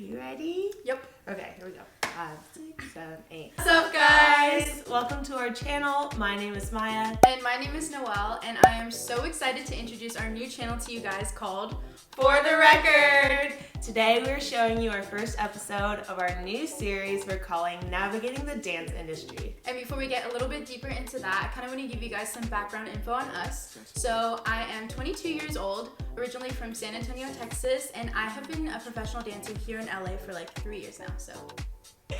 You ready? Yep. Okay, here we go. 5, 6, 7, 8. What's up, guys? Welcome to our channel. My name is Maya. And my name is Noelle, and I am so excited to introduce our new channel to you guys called For the Record. Today we're showing you our first episode of our new series we're calling Navigating the Dance Industry. And before we get a little bit deeper into that, I kind of want to give you guys some background info on us. So I am 22 years old, originally from San Antonio, Texas, and I have been a professional dancer here in LA for like 3 years now, so.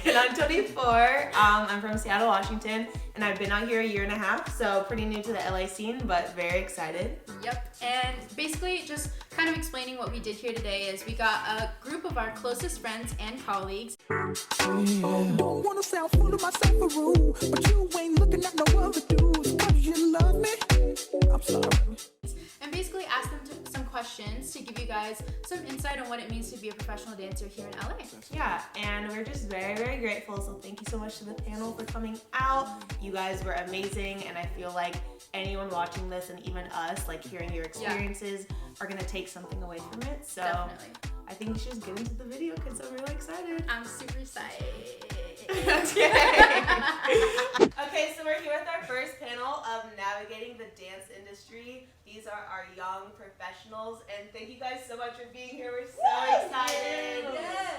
And I'm 24. I'm from Seattle, Washington, and I've been out here a year and a half, so pretty new to the LA scene, but very excited. Yep. And basically just kind of explaining what we did here today is we got a group of our closest friends and colleagues. Don't wanna sound full of myself a rude, but you ain't looking at no other dudes. Cause you love me. I'm sorry. And basically ask them some questions to give you guys some insight on what it means to be a professional dancer here in LA. Yeah, and we're just very, very grateful. So thank you so much to the panel for coming out. You guys were amazing, and I feel like anyone watching this and even us, like hearing your experiences, are gonna take something away from it. So Definitely. I think we should just get into the video because I'm really excited. I'm super excited. Okay, so we're here with our first panel of Navigating the Dance Industry. These are our young professionals, and thank you guys so much for being here. We're so excited.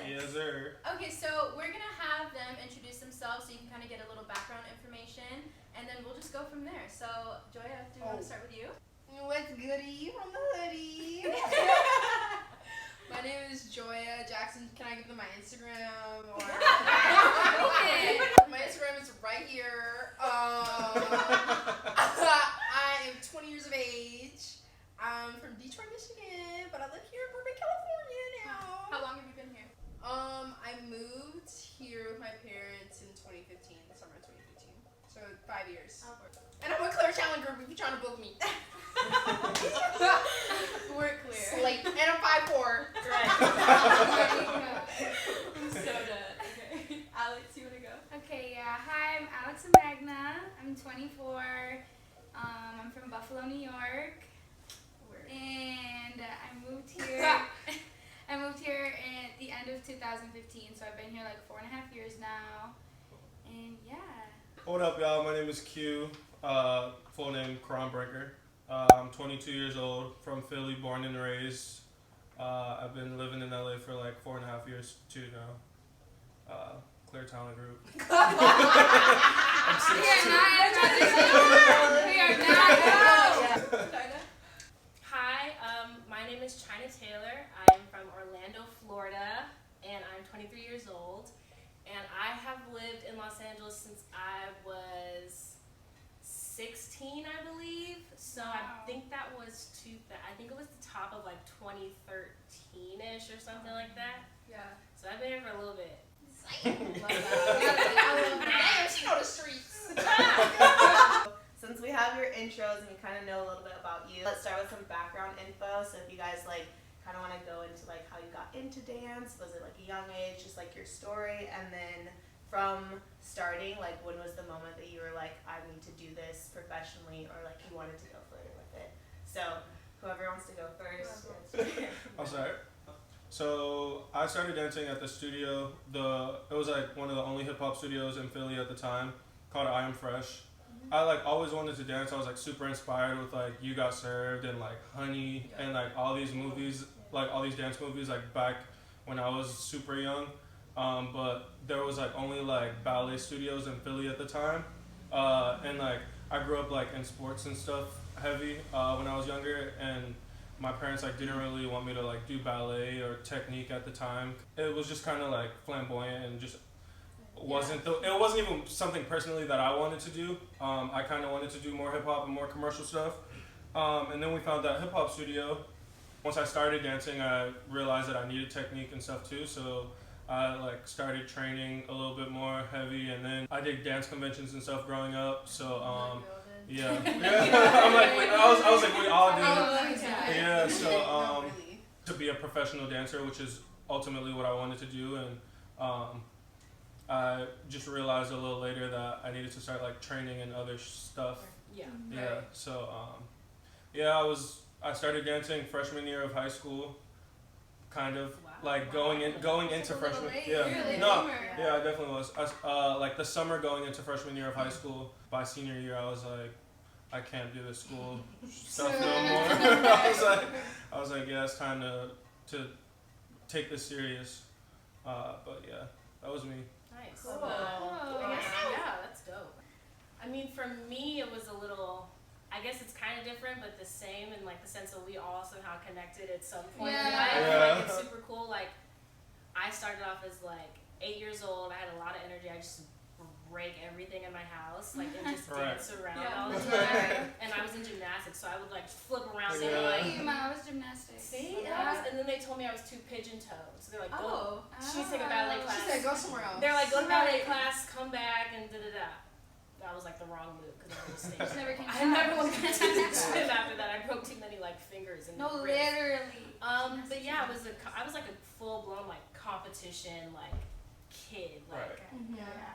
Yes, sir. Okay, so we're gonna have them introduce themselves so you can kind of get a little background information, and then we'll just go from there. So, Joya, do you want to start with you? What's goody from the hoodie? My name is Joya Jackson. Can I give them my Instagram? Or Okay. My Instagram is right here. I am 20 years of age. I'm from Detroit, Michigan, but I live here in Burbank, California now. How long have you been here? I moved here with my parents in 2015, the summer of 2015. So 5 years. And I'm a Clear Challenge group if you're trying to book me. We're clear. Slate. And I'm 5'4". Right. I'm so done. Okay. Alex, you want to go? Okay, yeah. Hi, I'm Alex Imagna. I'm 24. I'm from Buffalo, New York. And I moved here. I moved here at the end of 2015, so I've been here like 4.5 years now. And yeah. What up, y'all? My name is Q. Full name Quaran Branker. I'm 22 years old, from Philly, born and raised. I've been living in LA for like 4.5 years too now. Clear Talent Group. I'm We are not in transition. We are not. Hi, my name is China Taylor. I am from Orlando, Florida, and I'm 23 years old. And I have lived in Los Angeles since I was 16, I believe. So I think that was I think it was the top of like 2013-ish or something like that. Yeah. So I've been here for a little bit. Love that. Damn, she know the streets. Since we have your intros and we kind of know a little bit about you, let's start with some background info. So if you guys like kind of want to go into like how you got into dance, was it like a young age, just like your story, and then from starting, like when was the moment that you were like, I need to do this professionally, or like you wanted to go further with it? So whoever wants to go first. I'll start. So I started dancing at the studio. It was like one of the only hip hop studios in Philly at the time, called I Am Fresh. I like always wanted to dance. I was like super inspired with like You Got Served and like Honey and like all these movies, like all these dance movies, like back when I was super young. But there was like only like ballet studios in Philly at the time, and like I grew up like in sports and stuff heavy when I was younger, and my parents like didn't really want me to like do ballet or technique at the time. It was just kind of like flamboyant and just it wasn't even something personally that I wanted to do. I kind of wanted to do more hip hop and more commercial stuff, and then we found that hip hop studio. Once I started dancing, I realized that I needed technique and stuff too, so I like started training a little bit more heavy, and then I did dance conventions and stuff growing up. So yeah. I was like we all do. Yeah. So to be a professional dancer, which is ultimately what I wanted to do, and I just realized a little later that I needed to start like training and other stuff. Yeah. Yeah. So I started dancing freshman year of high school, kind of. Wow. like going into freshman. Yeah, Really? no, Boomer. yeah, I definitely was. Like the summer going into freshman year of high school. By senior year, I was like, I can't do this school stuff no more. I was like, yeah, it's time to take this serious. But yeah, that was me. Nice. Cool. I guess, yeah, that's dope. I mean, for me, it was a little. I guess it's kind of different, but the same in like the sense that we all somehow connected at some point in life. Yeah. Like it's super cool. Like I started off as like 8 years old. I had a lot of energy. I just break everything in my house, like and just dance around all the time. And I was in gymnastics, so I would like flip around and like. I was gymnastics. See, and then they told me I was too pigeon-toed. So they're like, go. She take a ballet class. She said, go somewhere else. They're like, go to ballet class, come back, and da-da-da. That was like the wrong move because I was Just never came I never went back to the gym after that. I broke too many like fingers and No, wrists. literally. But yeah, I was like a full-blown like competition like kid. Like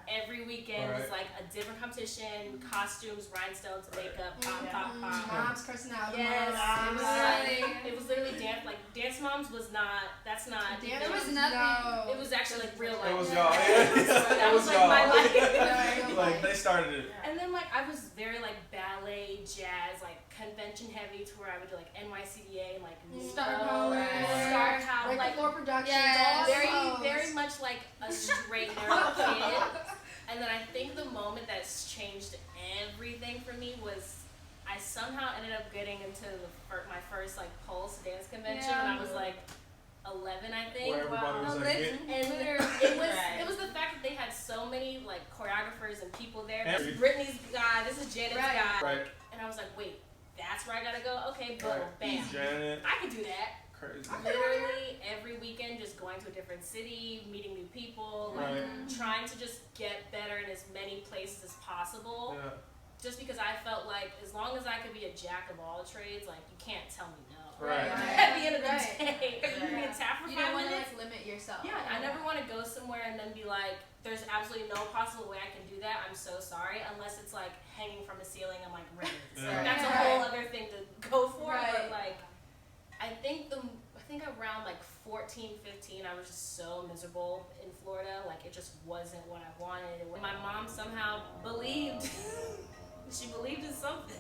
every weekend was like a different competition, costumes, rhinestones, makeup, pop. Mom's personality. Yes, it was literally dance. Like Dance Moms was not. That's not. There was nothing. No. It was actually like real life. It was y'all. That was like my life. Like they started it. And then like I was very like ballet, jazz, like convention heavy to where I would do like NYCDA and like Star Power. like floor productions. Yes. very much like a straight narrow kid. And then I think the moment that's changed everything for me was I somehow ended up getting into my first like Pulse dance convention when I was like 11, I think. Where everybody was like, And it was the fact that they had so many like choreographers and people there. This is Brittany's guy, this is Janet's guy. Right. And I was like, wait, that's where I gotta go? Okay, boom, bam. Janet. I could do that. Crazy. Literally every weekend just going to a different city, meeting new people, like trying to just get better in as many places as possible. Yeah. Just because I felt like as long as I could be a jack of all trades, like you can't tell me no. Right. At the end of the day, you can tap for 5 minutes. You don't want to like limit yourself. Yeah, I never want to go somewhere and then be like, there's absolutely no possible way I can do that. I'm so sorry, unless it's like hanging from a ceiling and like ribbons. Yeah. That's a whole other thing to go for. But like, I think around like 14, 15, I was just so miserable in Florida. Like it just wasn't what I wanted. And my mom somehow believed. She believed in something.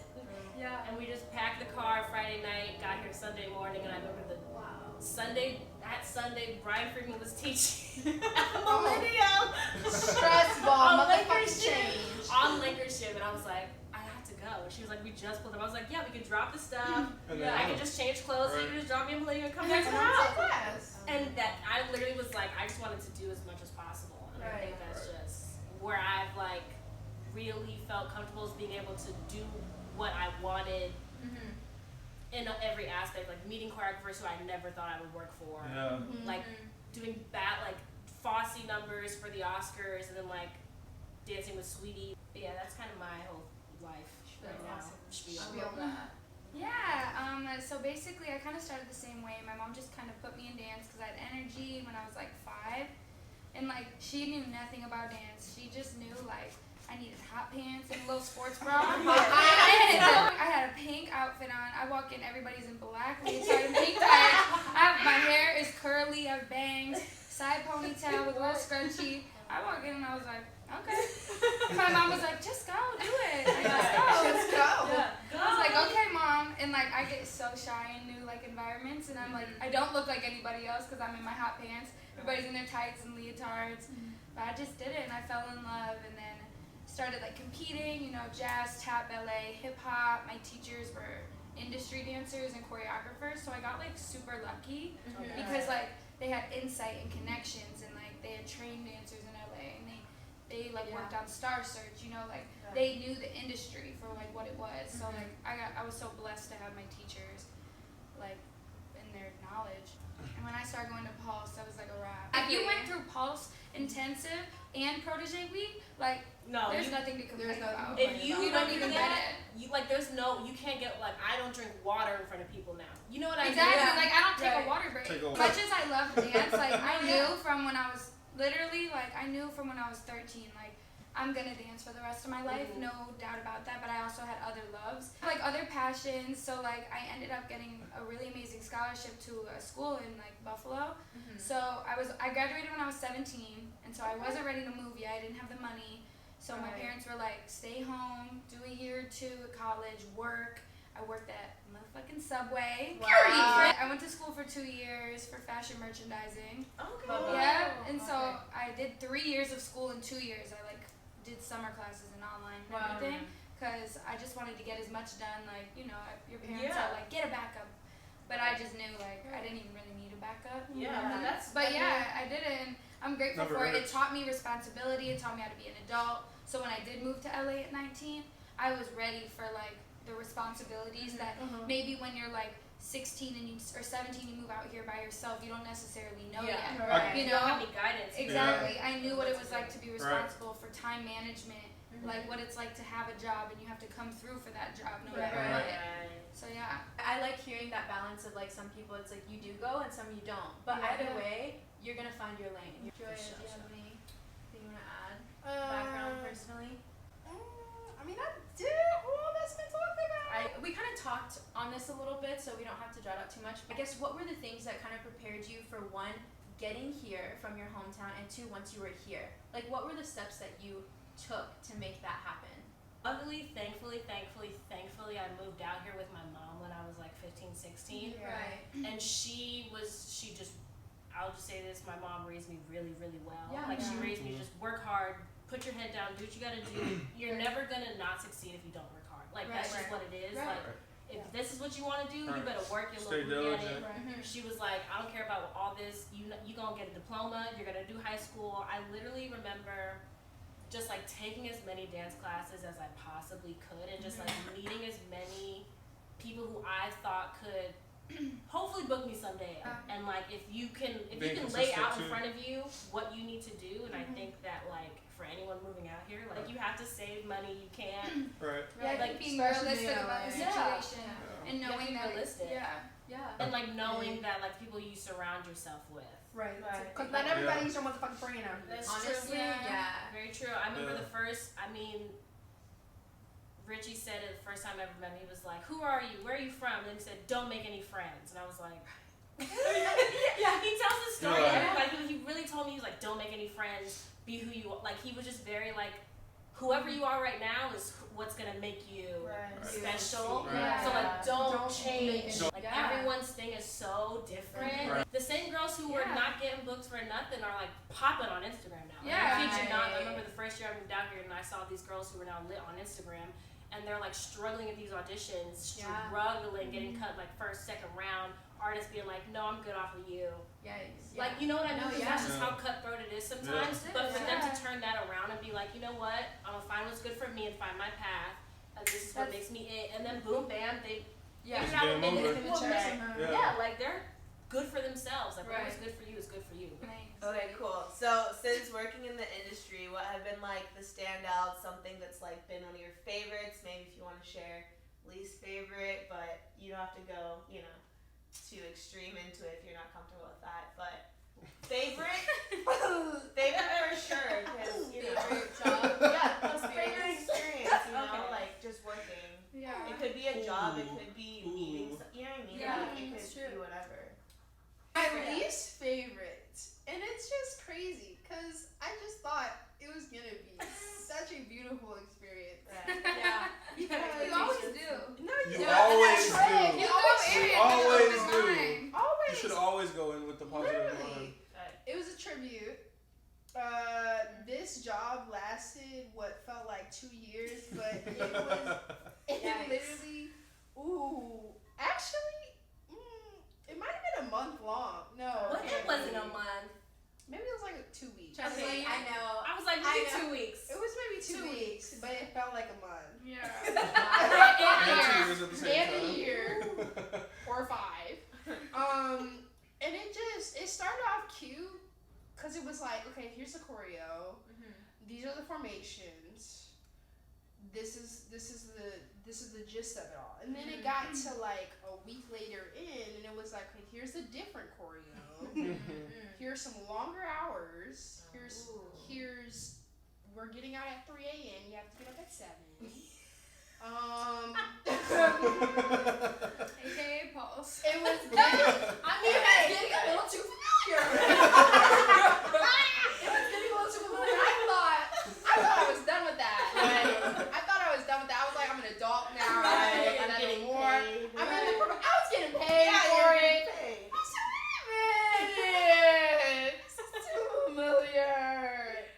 Yeah. And we just packed the car Friday night, got here Sunday morning, and I remember that Sunday, Brian Freeman was teaching on the video. Stress ball, on motherfucking change. On Lakership, and I was like, I have to go. And she was like, we just pulled up. I was like, yeah, we could drop the stuff. I could just change clothes, so you could just drop me in Palladium and come back to the house. And that I literally was like, I just wanted to do as much as possible. And I think that's just where I've like really felt comfortable is being able to do what I wanted in every aspect, like meeting choreographers who I never thought I would work for, like doing like Fosse numbers for the Oscars, and then like dancing with Sweetie. But yeah, that's kind of my whole life right now. Yeah, so basically I kind of started the same way. My mom just kind of put me in dance because I had energy when I was like 5, and like she knew nothing about dance. She just knew like I needed hot pants and a little sports bra. I had a pink outfit on. I walk in, everybody's in black leotard and pink tights. My hair is curly, I have bangs, side ponytail with a little scrunchie. I walk in and I was like, okay. And my mom was like, just go, do it. Like, just go. Just go. I was like, okay, mom. And like, I get so shy in new like environments, and I'm like, I don't look like anybody else because I'm in my hot pants. Everybody's in their tights and leotards. But I just did it, and I fell in love, and then started like competing, you know, jazz, tap, ballet, hip hop. My teachers were industry dancers and choreographers, so I got like super lucky because like they had insight and connections, and like they had trained dancers in LA, and they like worked on Star Search, you know, like they knew the industry for like what it was. So like I was so blessed to have my teachers like in their knowledge. And when I started going to Pulse, that was like a wrap. If you went through Pulse Intensive and Protege Week, like there's nothing to complain about. If you don't even get it. You can't get like, I don't drink water in front of people now. You know what I mean? Exactly. Like I don't take a water break. As much as I love dance, like I knew from when I was 13, like I'm gonna dance for the rest of my life, no doubt about that, but I also had other loves, like other passions. So like I ended up getting a really amazing scholarship to a school in like Buffalo. So I graduated when I was 17, and so I wasn't ready to move yet. I didn't have the money. So my parents were like, stay home, do a year or two at college, work. I worked at motherfucking Subway. Wow. Period. I went to school for 2 years for fashion merchandising. Okay. Yeah, and so I did 3 years of school in 2 years. I like did summer classes and online and everything, because I just wanted to get as much done. Like, you know, your parents are like, get a backup, but I just knew like I didn't even really need a backup. But yeah, I did it, and I'm grateful for it. It taught me responsibility. It taught me how to be an adult. So when I did move to LA at 19, I was ready for like the responsibilities that maybe when you're like 16 and or 17, you move out here by yourself, you don't necessarily know yet. You You don't have any guidance. Exactly. I knew what it was like to be responsible for time management, like what it's like to have a job and you have to come through for that job no matter what. So yeah. I like hearing that balance of like some people it's like you do go and some you don't. But either way, you're gonna find your lane. Joya, do you have anything you wanna add? Background personally? I mean, I did all that's been talked about. We kind of talked on this a little bit, so we don't have to draw it out too much. I guess what were the things that kind of prepared you for one, getting here from your hometown, and two, once you were here? Like, what were the steps that you took to make that happen? Luckily, thankfully, I moved out here with my mom when I was like 15, 16. Right. And I'll just say this, my mom raised me really, really well. Yeah. Like, she raised me to just work hard, put your head down, do what you gotta do. You're never gonna not succeed if you don't work hard. Like, that's just what it is. Like, if this is what you wanna do, you better work your Stay little get it. diligent. She was like, I don't care about all this, you gonna get a diploma, you're gonna do high school. I literally remember just like taking as many dance classes as I possibly could, and just like meeting as many people who I thought could hopefully book me someday. And like if you can lay out in front of you what you need to do, and I think that like for anyone moving out here, like you have to save money, you can't. Like being realistic about the situation and knowing that realistic. And like knowing that like people you surround yourself with. Because not everybody's your motherfucking friend out here. That's Honestly, true. Very true. I remember Richie said it the first time I ever met him. He was like, "Who are you? Where are you from?" And then he said, "Don't make any friends." And I was like, he tells the story. Like he really told me, he was like, "Don't make any friends. Be who you are." Like he was just very like, whoever you are right now is what's gonna make you special. So like, don't change. Like everyone's thing is so different. The same girls who were not getting booked for nothing are like popping on Instagram now. Like, I kid you not. I remember the first year I moved out here and I saw these girls who were now lit on Instagram. And they're like struggling at these auditions, struggling, getting cut like first, second round. Artists being like, "No, I'm good off of you." Like, you know what I mean? That's just how cutthroat it is sometimes. But for them to turn that around and be like, "You know what? I'm gonna find what's good for me and find my path, and this is what makes me it." And then boom, bam, they figured out what made them like they're good for themselves. Like what's good for you is good for you. Okay, cool. So since working in the industry, what have been like the standouts, something that's like been one of your favorites? Maybe if you want to share least favorite, but you don't have to go, you know, too extreme into it if you're not comfortable with that. But favorite, favorite for sure, because you know, favorite experience, you know, like just working. It could be a job, it could be meetings, you know what I mean? Like, it could be whatever. My least favorite, and it's just crazy, because I just thought it was going to be such a beautiful experience. You always do. No, You always do. You always do. You should always go in with the positive mind. It was a tribute. This job lasted what felt like 2 years, but it literally, actually, it might have been a month long. No. It wasn't a month. Maybe it was like 2 weeks. Okay, I know. I was like, maybe 2 weeks. It was maybe 2 weeks, but it felt like a month. And 2 years at the same time. And a year. Or 5. And it started off cute, because it was like, okay, here's the choreo. These are the formations. This is the gist of it all. And then it got to like a week later and it was like, okay, here's a different choreo. Here's some longer hours. Here's we're getting out at 3 a.m. You have to get up at 7. AKA Pulse. It was getting a little too familiar. It was getting a little too familiar. I thought I was done with that. I thought I was done with that. I was like, I'm an adult now. Right. I'm Getting more. paid, I right. was getting paid for it. I said, wait a minute. This is too familiar.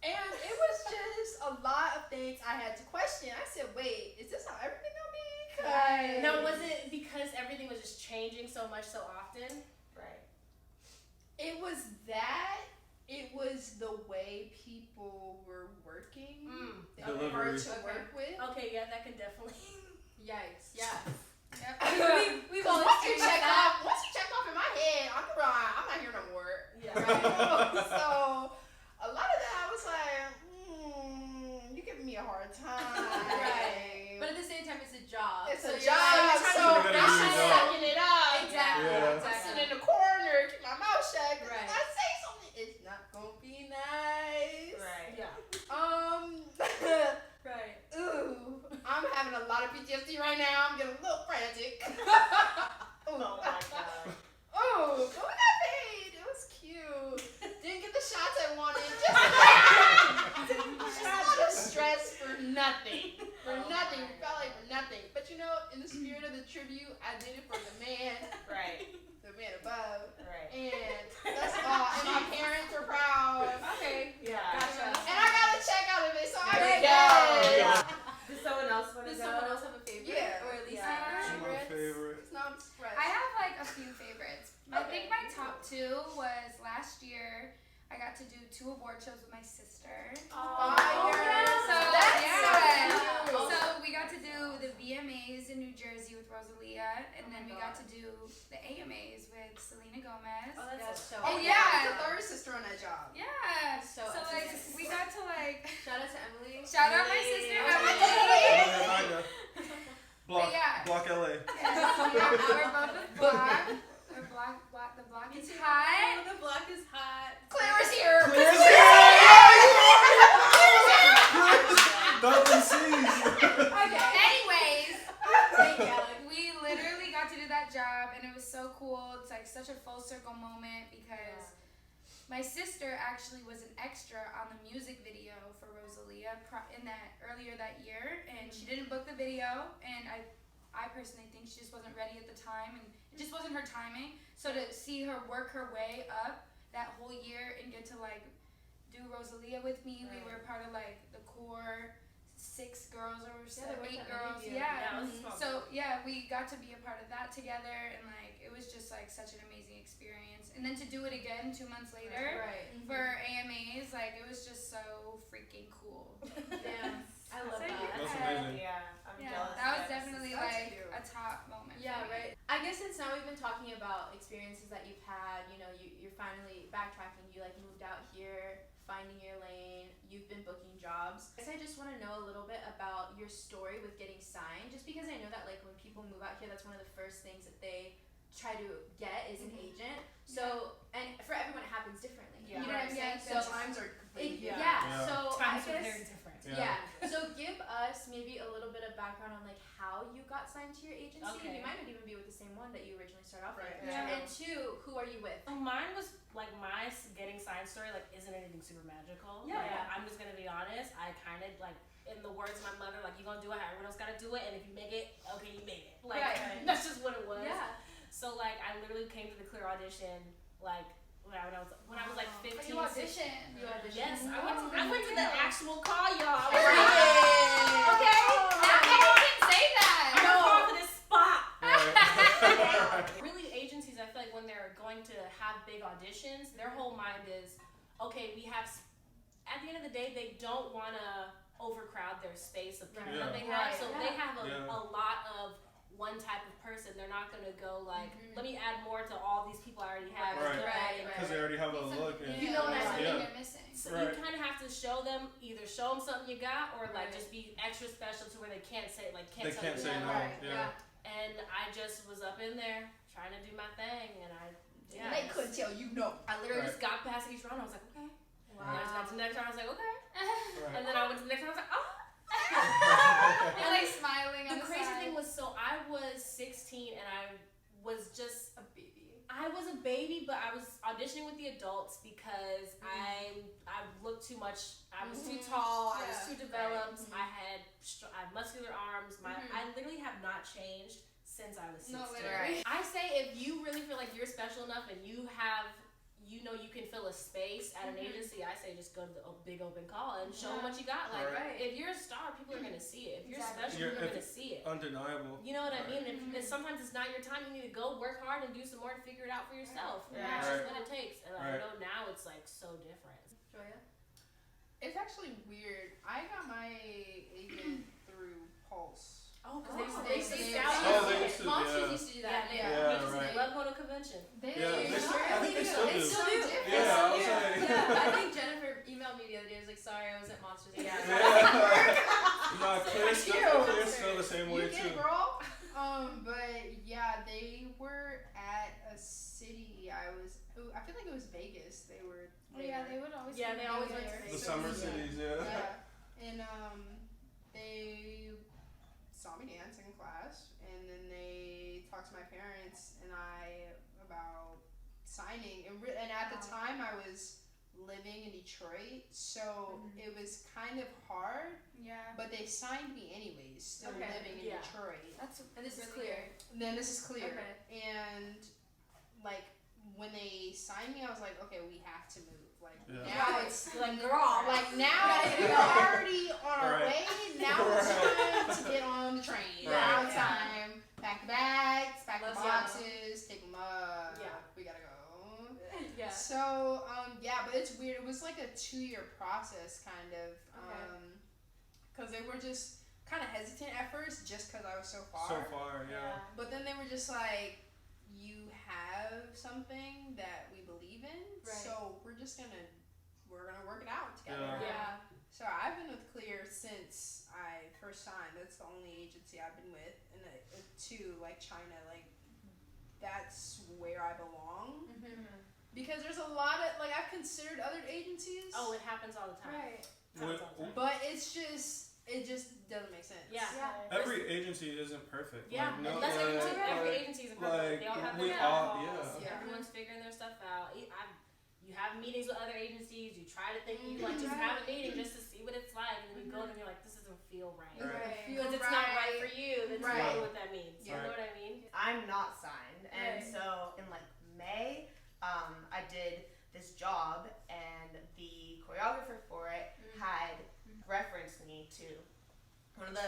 And it was just a lot of things I had to question. I said, wait, is this how everything gonna be? 'Cause Now, was it because everything was just changing so much so often? Right. it was that. It was the way people were working. They were hard to work with. Okay, yeah, that could definitely. Yikes. Yeah. Yep. We've all once you check off in my head, I'm not here no more. Yeah. Right? So a lot of that I was like, you're giving me a hard time. Right. But at the same time, it's a job. It's a you're job, like, so You gotta I'm do your job. sucking it up. Exactly. Yeah. I'm sitting in the corner, keep my mouth shut. 'Cause Right. if I say something, it's not gonna be nice. Right. Yeah. Right. Ooh, I'm having a lot of PTSD right now. I'm getting a little frantic. Oh my god. Oh, but we got paid. It was cute. Didn't get the shots I wanted. Just a lot of stress for nothing. For nothing. It felt like for nothing. But you know, in the spirit of the tribute, I did it for the man Right. above. Right. And that's all. And my parents were proud. Okay. Yeah. Gotcha. And I got a check out of it, so I There did you go. good. Does someone else want to Does go? someone else have a favorite? Yeah. Or at least Yeah. My favorite. It's not stress. I have like a few favorites. I Okay. think my top 2 was last year. I got to do 2 award shows with my sister. Fire. So That's yeah. so cute. So we got to do the VMAs in New Jersey with Rosalia, and then we got to do the AMAs with Selena Gomez. Oh, that's so Oh awesome. yeah, Yeah. the third sister on that job. Yeah. So like amazing. we got to like Shout out to Emily. shout out my sister Oh, Emily. Block, But yeah. Block LA. We're both with Block. The block is hot. The block is hot. Claire is here. Nothing sees. Okay. Anyways, Thank you, Alex. we literally got to do that job, and it was so cool. It's like such a full circle moment because my sister actually was an extra on the music video for Rosalia in that earlier that year, and she didn't book the video, and I personally think she just wasn't ready at the time, and it just wasn't her timing. So to see her work her way up that whole year and get to like do Rosalia with me, we were part of like the core 6 girls or 8 girls. Yeah. So yeah, we got to be a part of that together, and like it was just like such an amazing experience. And then to do it again 2 months later for AMAs, like it was just so freaking cool. Yeah. I love So, that. That's amazing. Yeah. I'm Yeah, jealous. that was guys. definitely That's like cute. a top moment. Yeah, for me. right. I guess since now we've been talking about experiences that you've had, you know, you're finally backtracking, you like moved out here, finding your lane, you've been booking jobs. I just want to know a little bit about your story with getting signed, just because I know that like when people move out here, that's one of the first things that they try to get is an agent. So, and for everyone it happens differently. Yeah. You know what I'm saying? The So times are completely yeah. So Times I are guess very different. yeah. So give us maybe a little bit of background on like how you got signed to your agency. Okay. You might not even be with the same one that you originally started off Right. with. Yeah. And 2, who are you with? So mine was like my getting signed story like isn't anything super magical. Yeah. Like, I'm just gonna be honest. I kind of like in the words of my mother, like you gonna do it how everyone else gotta do it, and if you make it, okay, you made it. Like Right. that's just what it was. Yeah. So like I literally came to the clear audition like when I was like 15. But you auditioned. You auditioned. Yes, I went to the actual call, y'all. Right. Okay. Now people can say that. I'm gonna call for this spot. Right. Really, agencies, I feel like when they're going to have big auditions, their whole mind is, okay, we have. At the end of the day, they don't want to overcrowd their space of people that they have, so they have a lot of one type of person. They're not gonna go like, let me add more to all these people I already have. Right. Because they already have a look. And You know what I Something mean? you're missing. So you kind of have to show them something you got, or like just be extra special to where they can't say they can't say no. Right. Yeah. And I just was up in there trying to do my thing, and I They couldn't tell you no. I literally just got past each round. I was like, okay. Wow. And I just got to the next round. I was like, okay. Right. And then I went to the next one, I was like, oh. And like smiling on The the crazy side. thing was, so I was 16 and I was just A baby. I was a baby, but I was auditioning with the adults because I looked too much. I was too tall. I was too developed. I had muscular arms. I literally have not changed since I was 16. No, literally. I say if you really feel like you're special enough and you have, you know, you can fill a space at an agency, I say just go to the big open call and show them what you got. Like, if you're a star, people are gonna see it. If you're special, people are gonna see it. Undeniable. You know what I mean? If sometimes it's not your time, you need to go work hard and do some more to figure it out for yourself. And that's just what it takes. And I know now it's like so different. Joya? It's actually weird. I got my agent through Pulse. Oh, because they used to used to- scout. Oh, they used to, Monsters yeah. used to do that. Yeah, right. Love going to convention. They Yeah, they still, I think they still They do. still do. Yeah, I was saying. Yeah, I think Jennifer emailed me the other day. I was like, sorry, I was at Monsters. Yeah. No, Clear's still the same way You get too. it, girl. But yeah, they were at a city. I feel like it was Vegas. They were. Oh, yeah, they would always. Yeah, they always went to there. The Vegas. summer cities, yeah. Yeah, and they saw me dance in class, and then they talked to my parents and I about signing. And at the time, I was living in Detroit, so it was kind of hard. Yeah. But they signed me anyways, still living in Detroit. And this is Really clear. And then this is clear. Okay. And like when they signed me, I was like, okay, we have to move. Like Yeah. now it's Like, girl. like now we're already on our way. Now it's time to get on the train. Now it's time. Pack the bags, pack the boxes, take them up. Yeah. We gotta go. Yeah. So but it's weird. It was like a 2-year process, kind of. Because they were just kind of hesitant at first, just because I was so far. So far, yeah. But then they were just like, you have something that we believe in, so we're gonna work it out together. Yeah. So I've been with Clear since I first signed. That's the only agency I've been with, and to like China, like that's where I belong. Because there's a lot of like I've considered other agencies. Oh, it happens all the time. Right. But it just doesn't make sense. Yeah. Every agency isn't perfect. Yeah, Like, unless every agency isn't perfect. They all have their downfalls. Yeah. Everyone's figuring their stuff out. You have meetings with other agencies. You try to think you like just have a meeting just to see what it's like, and then you go and you're like, this doesn't feel right. Because it's not right for you. That's not what that means. You know what I mean? I'm not signed, and so in like May, I did this job, and the choreographer for it had referenced me to one of the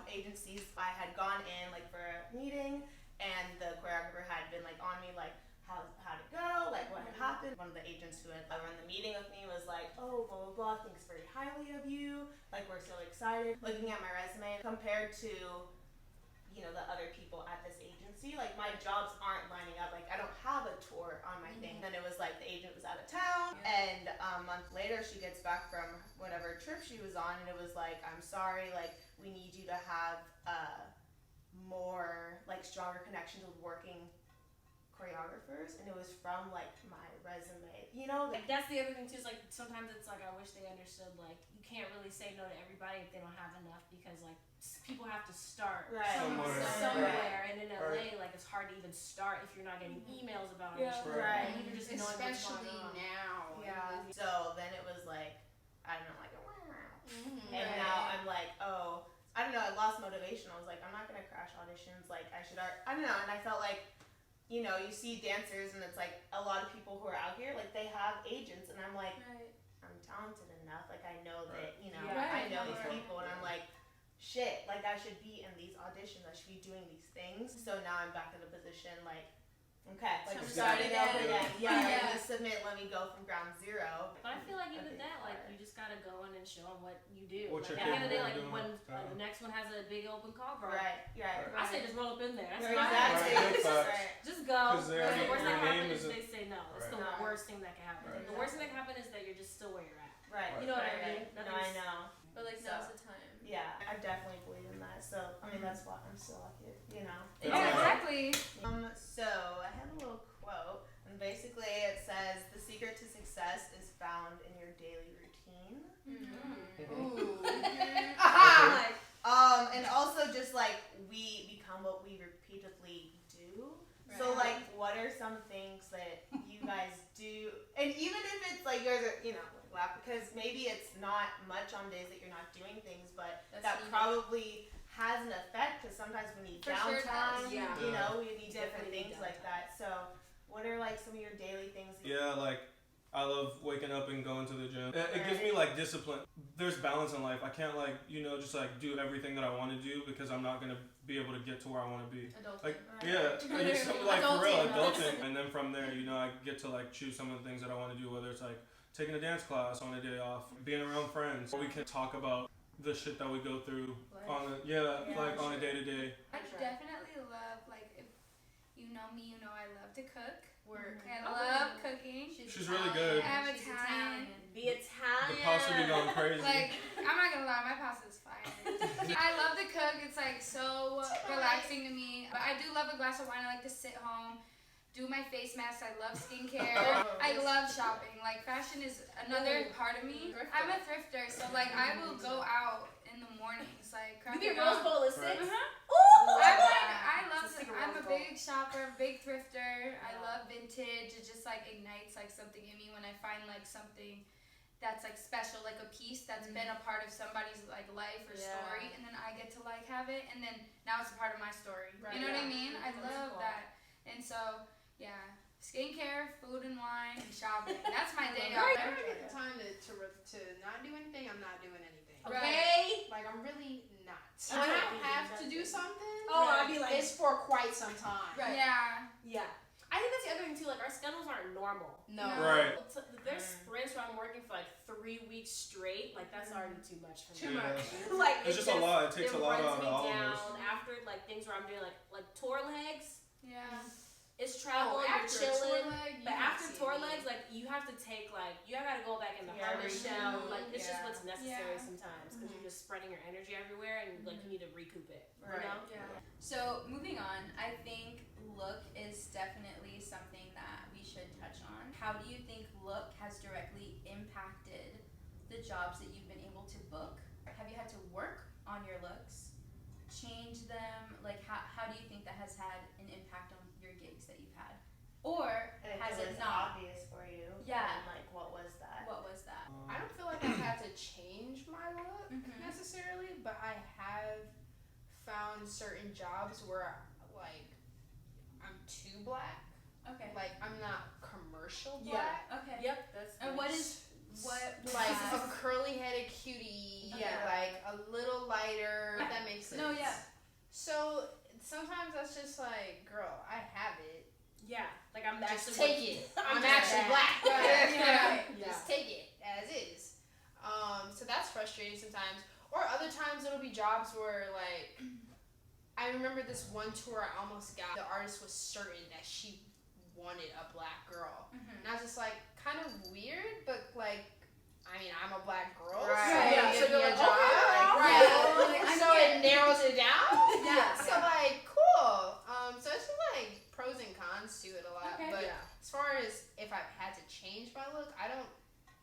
agencies. I had gone in like for a meeting, and the choreographer had been like on me like how'd it go, like what had happened. One of the agents who had run the meeting with me was like, oh, blah blah blah, thinks very highly of you, like we're so excited. Looking at my resume compared to the other people at this agency, like my jobs aren't lining up. Like I don't have a tour on my thing. Then it was like the agent was out of town, and a month later she gets back from whatever trip she was on, and it was like, I'm sorry, like we need you to have more like stronger connections with working choreographers, and it was from like my resume, Like that's the other thing too. Is like sometimes it's like I wish they understood like you can't really say no to everybody if they don't have enough, because like people have to start somewhere. And in LA, like it's hard to even start if you're not getting emails about it. And you're just knowing what's going Especially on. now. Yeah. So then it was like, I don't know, like, and now I'm like, oh, I don't know, I lost motivation. I was like, I'm not gonna crash auditions. Like I should, I don't know. And I felt like, you see dancers, and it's like a lot of people who are out here, like they have agents, and I'm like, I'm talented enough. Like I know that, I know these people, and I'm like, shit, like I should be in these auditions. I should be doing these things. So now I'm back in a position like, okay, like starting over again. Yeah, submit. Let me go from ground zero. But I feel like even that, like you just gotta go in and show them what you do. What Like, you're at the end of the day, like capable of when doing. the next one has a big open call, bro. Right. I say just roll up in there. That's Right, my exactly. Right. Just go. 'Cause The worst that can happen is name they say no. It's the Right. worst thing that can happen. Right. The worst thing that can happen is that you're just still where you're at. Right. You know what I mean? No, I know. But like now's the time. Yeah, I definitely believe in that. So I mean, that's why I'm so lucky. Yeah, Yeah. exactly. So I have a little quote, and basically it says, "The secret to success is found in your daily routine." Okay. Ooh. Like, and also just like we become what we repeatedly do. So like, what are some things that you guys do? And even if it's like yours are, you know, laugh because maybe it's not much on days that you're not doing things, but that probably has an effect because sometimes we need downtime. Sure yeah. You know, we need different Definitely things like that. So, what are like some of your daily things? Yeah, like I love waking up and going to the gym. It gives me like discipline. There's balance in life. I can't like, you know, just like do everything that I want to do because I'm not gonna be able to get to where I want to be. Adulting. Like it's something like for real adulting. And then from there, you know, I get to like choose some of the things that I want to do, whether it's like taking a dance class on a day off, being around friends, or we can talk about the shit that we go through on a day to day. I definitely love, like, if you know me, you know I love to cook. I love cooking. She's really good. I'm Italian. Be Italian. The pasta be going crazy. Like, I'm not gonna lie, my pasta's fire. I love to cook. It's like so relaxing to me. But I do love a glass of wine. I like to sit home, do my face mask. I love skincare. I love shopping. Like, fashion is another part of me. I'm a thrifter, so like I will go out in the mornings, like You get Rose Bowl at 6? I'm a big shopper, big thrifter. I love vintage. It just like ignites like something in me when I find like something that's like special, like a piece that's been a part of somebody's like life or story, and then I get to like have it, and then now it's a part of my story. Right. You know what I mean? I That's love cool. that. And so yeah, skincare, food and wine, and shopping. That's my day If I off. ever get the time to not do anything, I'm not doing anything. Okay. Like, I'm really not. I When I can't have do to do something, I'd be like, it's for quite some time. Yeah. yeah. I think that's the other thing too. Like, our schedules aren't normal. No. Right. There's sprints where I'm working for like 3 weeks straight. Like, that's already too much for me. Too much. Like, It's just a lot. It takes a lot out of all of us. After like things where I'm doing like tour legs. Yeah. It's travel, you're after a chilling. tour leg, you But don't after see tour me. legs, like, you have to take like, you gotta go back in the Yeah, harvest recoup. shell. Like, it's just Yeah. what's necessary Yeah. sometimes because you're just spreading your energy everywhere and like you need to recoup it. Right. You know? Yeah. So moving on, I think look is definitely something that we should touch on. How do you think look has directly impacted the jobs that you've been able to book? Have you had to work on your looks, change them? Like how do you think that has had an impact on your gigs that you've had? Or And has it it was not? obvious for you. Yeah. And like, what was that? What was that? I don't feel like I've had to change my look Mhm. necessarily, but I have found certain jobs where like I'm too black. Okay. Like, I'm not commercial Yeah. black. Okay. Yep. That's And what is what Like was a curly headed cutie, Yeah. like a little lighter. If that makes sense. No, yeah. So sometimes that's just like, girl, I have it. yeah. Like, I'm Just actually take it. I'm just actually black. black. Right. Yeah. Yeah. Just take it as is. So that's frustrating sometimes. Or other times it'll be jobs where like I remember this one tour I almost got. The artist was certain that she wanted a black girl. Mhm. And I was just like, kind of weird, but like, I mean, I'm a black girl, Right. so Yeah, you so give you're me a like, job, okay, like, right. right. So it narrows it down. Yeah. So like, cool. So it's just like pros and cons to it a lot. Okay. But Yeah. as far as if I've had to change my look, I don't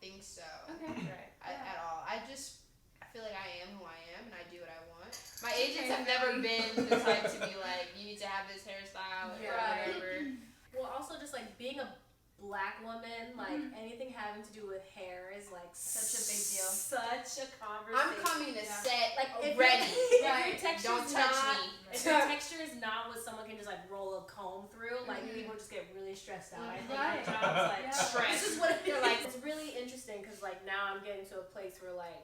think so Okay. Right. at all. I feel like I am who I am and I do what I want. My agents have never been the type to be like, you need to have this hairstyle or Right. whatever. Well, also just like being a black woman, like anything having to do with hair is like Such a big deal. Such a conversation. I'm coming to set like if ready. If Right. your texture Don't is touch not, me. If your texture is not what someone can just like roll a comb through, like people just get really stressed out. I think Right. my job's like Yeah. Stress. This is what it is. Like, it's really interesting because like now I'm getting to a place where like,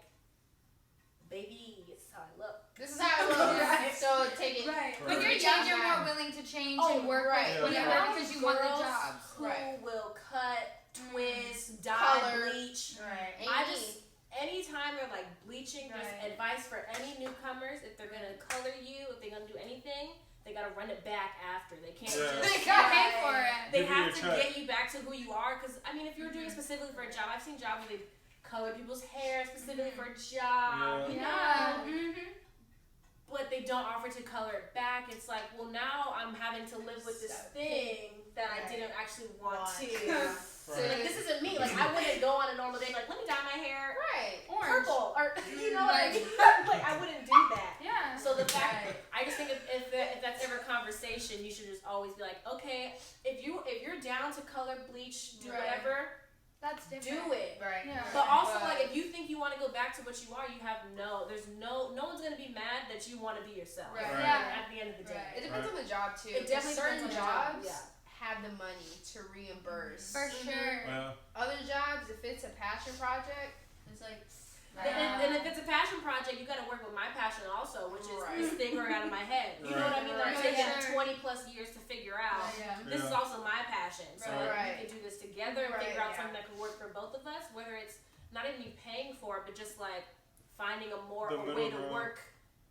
baby, this is how I look. This is how it looks. Right. So take it. Right. When you're young, you're more willing to change and work right. with Yeah. whatever because you want the Girls jobs. Who Right. will cut, twist, dye, Color. bleach. Right. I just anytime they're like bleaching, just Right. advice for any newcomers: if they're gonna color you, if they're gonna do anything, they gotta run it back after. They can't Yeah. just. They gotta pay for it. They Give you have your to check. get you back to who you are. Because I mean, if you were doing it specifically for a job, I've seen jobs where they color people's hair specifically for a job. Yeah. You Yeah. know. But they don't offer to color it back. It's like, well, now I'm having to live with this thing that I didn't actually want to. So Right. like, this isn't me. Like, I wouldn't go on a normal day like, let me dye my hair Right. Orange. purple or like I wouldn't do that. Yeah. So the fact, I just think if that's ever a conversation, you should just always be like, okay, if you're down to color, bleach, do whatever, that's different. do it. Right. Yeah. But also, like, if you think you want to go back to what you are, there's no one's gonna be mad that you want to be yourself. Right. Right. Yeah. At the end of the day. It depends on the job too. It definitely certain depends on the job, jobs have the money to reimburse. For sure. Yeah. Other jobs, if it's a passion project, it's like. And if it's a passion project, you got to work with my passion also, which is this thing going out of my head. You know what I mean? That I'm taking 20 plus years to figure out. This is also my passion. So we can do this together and figure out something that can work for both of us, whether it's not even you paying for it, but just like finding a way to work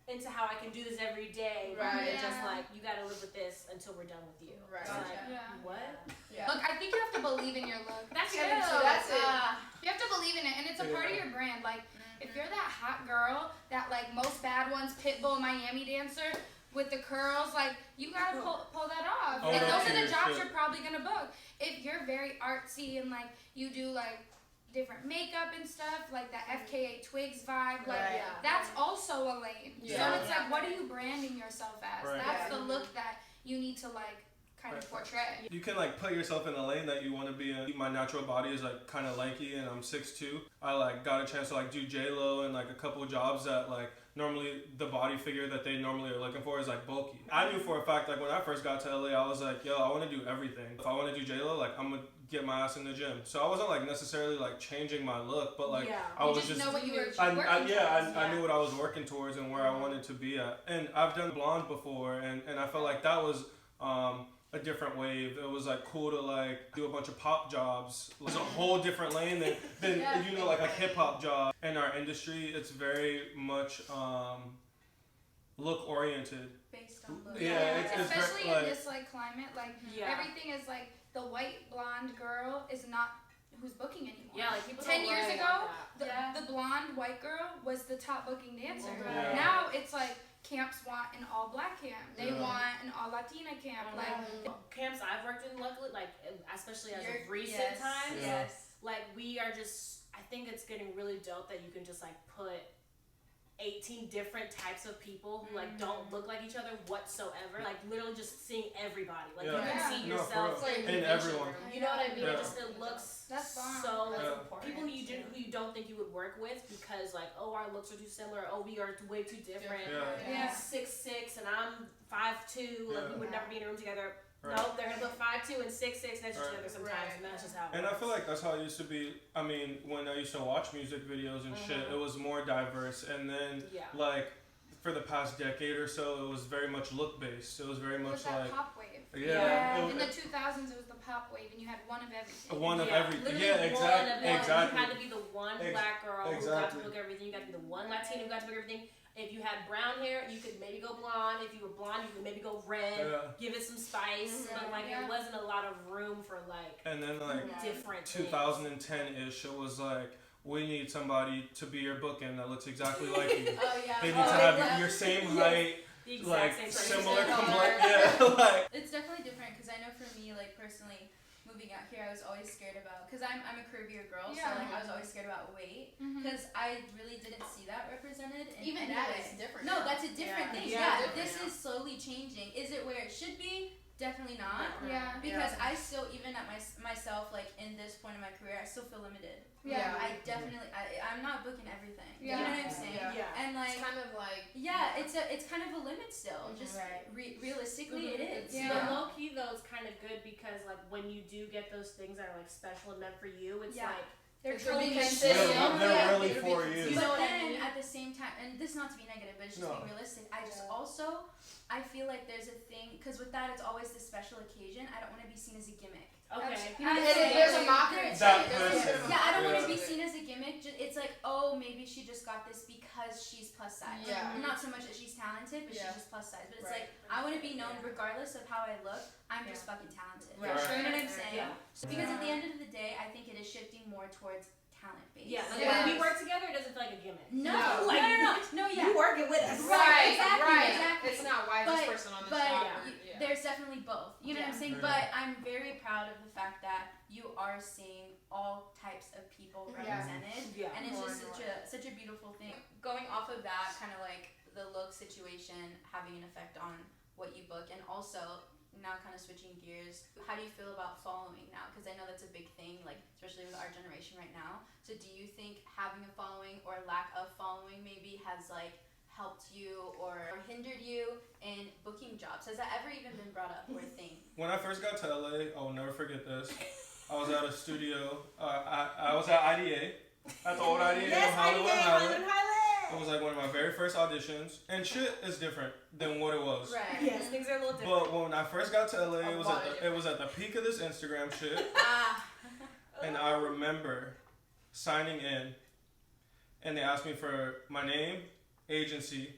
into how I can do this every day. Rather than just like, you got to live with this until we're done with you. Right. So like, what? Yeah. Look, I think you have to believe in your look. That's it. That's it. You have to believe in it, and it's a part of your brand. Like, if you're that hot girl, that like most bad ones, Pitbull, Miami dancer with the curls, like you gotta pull that off. Oh, and those are the jobs shit. you're probably gonna book. If you're very artsy and like you do like different makeup and stuff, like that FKA Twigs vibe, like that's also a lane. Yeah. So it's like, what are you branding yourself as? Right. That's the look that you need to like kind of portray. You can like put yourself in the lane that you want to be in. My natural body is like kind of lanky and I'm 6'2". I like got a chance to like do J-Lo and like a couple of jobs that like normally the body figure that they normally are looking for is like bulky. I knew for a fact like when I first got to LA, I was like, yo, I want to do everything. If I want to do J-Lo, like I'm gonna get my ass in the gym. So I wasn't like necessarily like changing my look, but like I was just know what you were I working knew what I was working towards and where I wanted to be at. And I've done blonde before, and I felt like that was a different wave. It was like cool to like do a bunch of pop jobs. It's a whole different lane than you know, like a hip hop job. In our industry, it's very much look oriented. based on look. Yeah, it's especially very, in this like climate, like everything is like the white blonde girl is not who's booking anymore. Yeah, like people 10 don't years worry ago, about the blonde white girl was the top booking dancer. Yeah. Now it's like camps want an all black camp. They Yeah. want an all Latina camp. camps I've worked in, luckily, like especially as of recent times, like we are just. I think it's getting really dope that you can just like put 18 different types of people who like don't look like each other whatsoever. Like literally just seeing everybody. Like you can see yourself in everyone. You know what I mean? Yeah. It looks That's fun. so That's like important. people who you don't think you would work with because like, oh, our looks are too similar, oh, we are way too different. Yeah. 6'6" and I'm 5'2", like we would never be in a room together. Right. Nope, they're gonna put 5'2" and 6'6" next to each other sometimes, and that's just how it And I works. feel like that's how it used to be. I mean, when I used to watch music videos and shit, it was more diverse. And then, like, for the past decade or so, it was very much look based. It was very much that like pop wave. Yeah. In the 2000s, it was the pop wave, and you had one of everything. One of everything. Literally Yeah, one exactly. of them. Exactly. You had to be the one black girl who got to book everything. You got to be the one Latina who got to book everything. If you had brown hair, you could maybe go blonde. If you were blonde, you could maybe go red. Give it some spice. But like it wasn't a lot of room for like. And then like different 2010-ish, it was like, we need somebody to be your bookend that looks exactly like you. They need to have your same height, like similar complexion. Yeah, like. It's definitely different because I know for me, like personally, moving out here, I was always scared about, because I'm a curvier girl, so like I was always scared about weight, because I really didn't see that represented in Even any that way. is different. No, that's a different thing. Yeah, This is slowly changing. Is it where it should be? Definitely not. Yeah. Because I still, even at myself, like in this point in my career, I still feel limited. Yeah. I definitely, I'm not booking everything. Yeah. You know what I'm saying? Yeah. And like, It's kind of like it's kind of a limit still. Just realistically, it is. Yeah. But low key though, it's kind of good because like when you do get those things that are like special and meant for you, it's like they're truly truly consistent. They're really for you. But know what I then mean? at the same time, and this is not to be negative, but it's just being realistic. I just also, I feel like there's a thing, because with that it's always the special occasion. I don't want to be seen as a gimmick. okay. You know what I'm And saying? there's a mockery. That There's a bit of a Yeah, I don't want to mockery. be seen as a gimmick. It's like, oh, maybe she just got this because she's plus size. Yeah. Not so much that she's talented, but she's just plus size. But it's Right. like, I want to be known regardless of how I look. I'm just fucking talented. Right. You know what I'm saying? Yeah. Because at the end of the day, I think it is shifting more towards talent based. Yeah, like Yeah. when we work together, it doesn't feel like a gimmick. No, Like, no, yeah. You working with us. Right, Right. exactly. It's not why is this person on the But job. there's definitely both. You know what I'm saying? Yeah. But I'm very proud of the fact that you are seeing all types of people represented, Yeah. and it's just such a beautiful thing. Going off of that, kind of like the look situation having an effect on what you book, and also now kind of switching gears, how do you feel about following now? Because I know that's a big thing, like especially with our generation right now. So do you think having a following or lack of following maybe has like helped you or hindered you in booking jobs? Has that ever even been brought up or a thing? When I first got to LA, I will never forget this. I was at a studio. I was at IDA, at the old IDA in Hollywood. It was like one of my very first auditions, and shit is different than what it was. Right. Yes, things are a little different. But when I first got to LA, it was at the peak of this Instagram shit, and I remember signing in, and they asked me for my name, agency,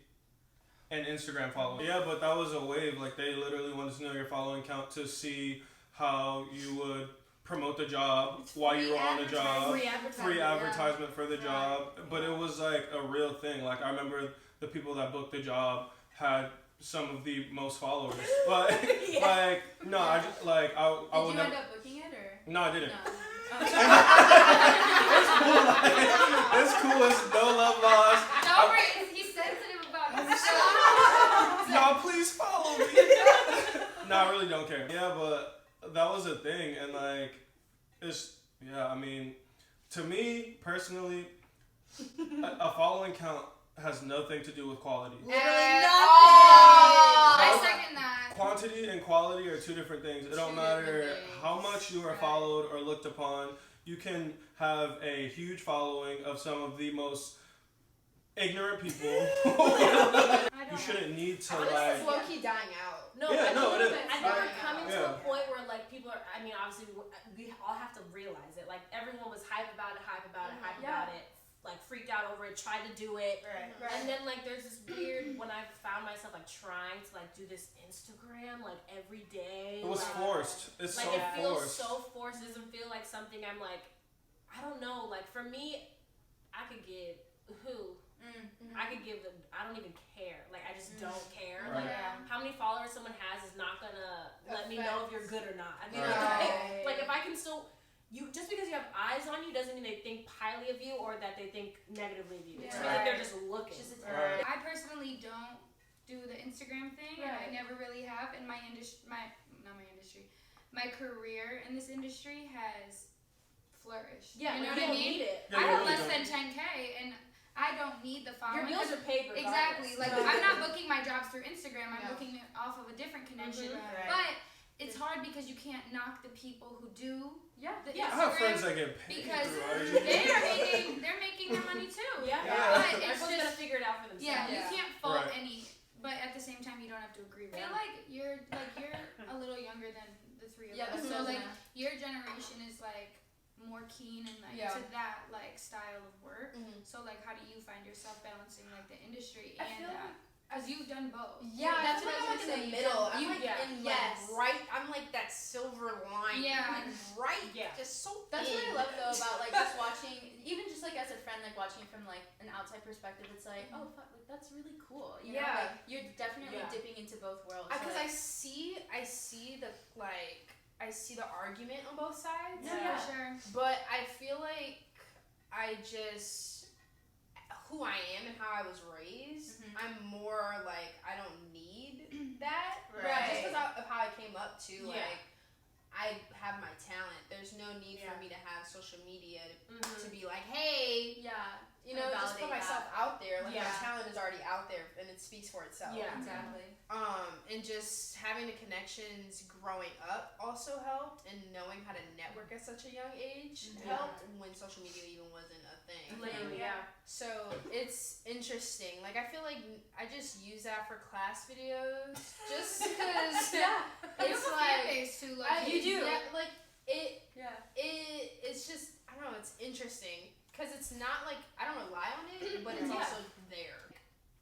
and Instagram following. Yeah, but that was a wave. Like they literally wanted to know your following count to see how you would promote the job while you were on the job. Free advertisement for the job. But it was like a real thing. Like I remember the people that booked the job had some of the most followers. Like, like no, I just like I Did would you never. end up booking it or? No, I didn't. No. It's cool. It's no love lost. Don't worry, he's sensitive about his Y'all please follow me. No, I really don't care. Yeah, but that was a thing, and like, it's I mean, to me personally, a following count has nothing to do with quality. Literally Oh. I second that. Quantity and quality are two different things. It don't matter how much you are followed or looked upon. You can have a huge following of some of the most ignorant people. You shouldn't need to like. It's low-key dying out. No, Yeah, no, it is. I think we're coming to Yeah. a point where like people are. I mean, obviously we all have to realize it. Like everyone was hype about it, about it, like freaked out over it, tried to do it, and then like there's this weird when I found myself like trying to like do this Instagram like every day. It was like, forced. It's like so it feels forced. so forced. It doesn't feel like something I'm like. I don't know. Like for me, I could give who. I could give them. I don't even care. Like I just don't care. Right. Like how many followers someone has is not gonna let me know if you're good or not. I mean, Right. like if I can still, you just because you have eyes on you doesn't mean they think highly of you or that they think negatively of you. It's like they're just looking. Right. I personally don't do the Instagram thing, and I never really have. In my my career in this industry has flourished. Yeah, you know you what I don't mean? need it. Yeah, I you have really less don't. than 10K, and I don't need the following. Your bills are paid regardless. Exactly. Like I'm not booking my jobs through Instagram. I'm booking it off of a different connection. But it's hard because you can't knock the people who do the I have friends Instagram that get paid because through IG. they're making their money too. Yeah. But it's Everyone's just gonna figure it out for themselves. you can't fault Right. any. But at the same time, you don't have to agree with it. I feel like you're a little younger than the three of us. So like your generation is like more keen and like to that like style of work. So like how do you find yourself balancing like the industry and that? Because you've done both. Yeah, That's that's what I what was I'm gonna like in the say. middle. I'm You- like yeah. in Yes. like right. I'm like that silver line. Yeah. Like right. Yeah. Just so. That's what I thin. love though about like just watching, even just like as a friend, like watching it from like an outside perspective. It's like, oh fuck, like that's really cool. You know, Yeah. like you're definitely dipping into both worlds. So, Because like, I see the like I see the argument on both sides. Yeah, for sure. But I feel like I just who I am and how I was raised. I'm more like I don't need that. Right. Just because of how I came up too. Yeah. Like I have my talent. There's no need for me to have social media to be like, hey, you know, just put validate myself out there. Like my Yeah. talent is already out there and it speaks for itself. Yeah. exactly. And just having the connections growing up also helped, and knowing how to network at such a young age helped when social media even wasn't a thing. Literally, yeah. So it's interesting. Like I feel like I just use that for class videos, just because You have it's a fan like base too. Like you do. Yeah, like it. Yeah. It's just I don't know. It's interesting because it's not like I don't rely on it, but it's also there.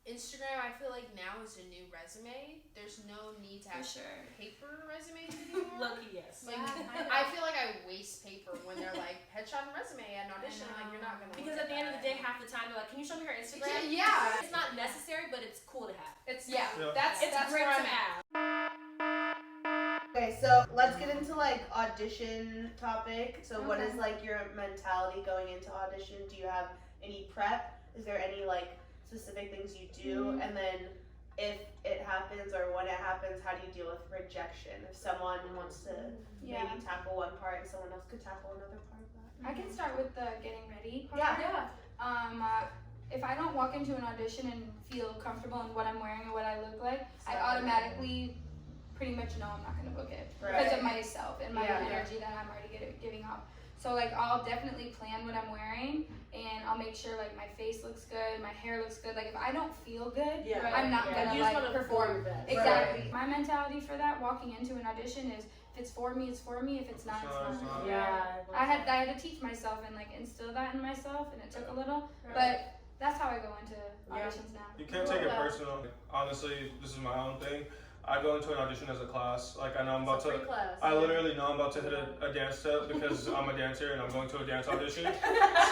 Instagram, I feel like now is a new resume. There's no need to have paper resumes anymore. Lucky, yes. Like I feel like I waste paper when they're like headshot and resume at an audition. Like you're not gonna. Because at the end of the day, half the time they're like, "Can you show me her Instagram?" Yeah. It's not necessary, but it's cool to have. It's Yeah. That's It's where great I'm to at. have. so let's get into like audition topic. So what is Okay. like your mentality going into audition? Do you have any prep? Is there any like specific things you do? And then if it happens or when it happens, how do you deal with rejection? If someone wants to Yeah. maybe tackle one part and someone else could tackle another part of that. I can start with the getting ready part. Yeah. If I don't walk into an audition and feel comfortable in what I'm wearing and what I look like, I automatically pretty much know I'm not gonna book it because of myself and my energy that I'm already giving off. So like I'll definitely plan what I'm wearing and I'll make sure like my face looks good, my hair looks good. Like if I don't feel good, I'm not gonna You just like wanna perform. best. Exactly. My mentality for that walking into an audition is if it's for me, it's for me. If it's not, it's not. Yeah. I had to teach myself and like instill that in myself, and it took a little, but that's how I go into auditions now. You can't take it personal. Honestly, this is my own thing. I go into an audition as a class. Like I know I'm about to. I literally know I'm about to hit a dance step because I'm a dancer and I'm going to a dance audition.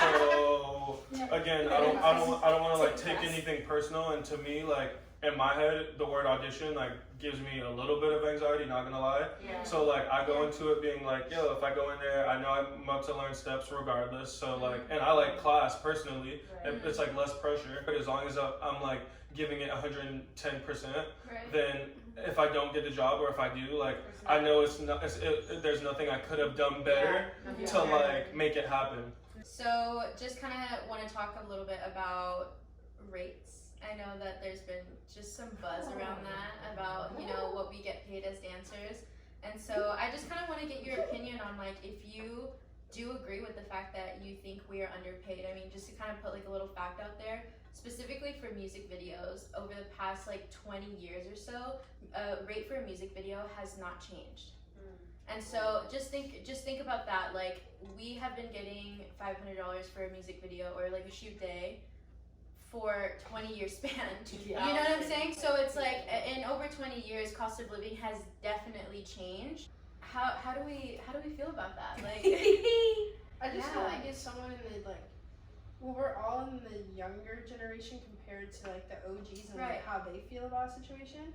So again, I don't want to like take anything personal. And to me, like in my head, the word audition like gives me a little bit of anxiety. Not gonna lie. So like I go into it being like, yo, if I go in there, I know I'm about to learn steps regardless. So like, and I like class personally. It's like less pressure. But as long as I'm like giving it 110%, then if I don't get the job or if I do, like I know it's not. There's nothing I could have done better to like make it happen. So just kind of want to talk a little bit about rates. I know that there's been just some buzz around that about, you know, what we get paid as dancers. And so I just kind of want to get your opinion on like if you do agree with the fact that you think we are underpaid. I mean, just to kind of put like a little fact out there, specifically for music videos, over the past like 20 years or so, rate for a music video has not changed. And so just think about that. Like we have been getting $500 for a music video or like a shoot day for 20-year span. You know what I'm saying? So it's like in over 20 years, cost of living has definitely changed. How do we feel about that? Like I just feel like it's someone in the like, well, we're all in the younger generation compared to like the OGs and like how they feel about a situation.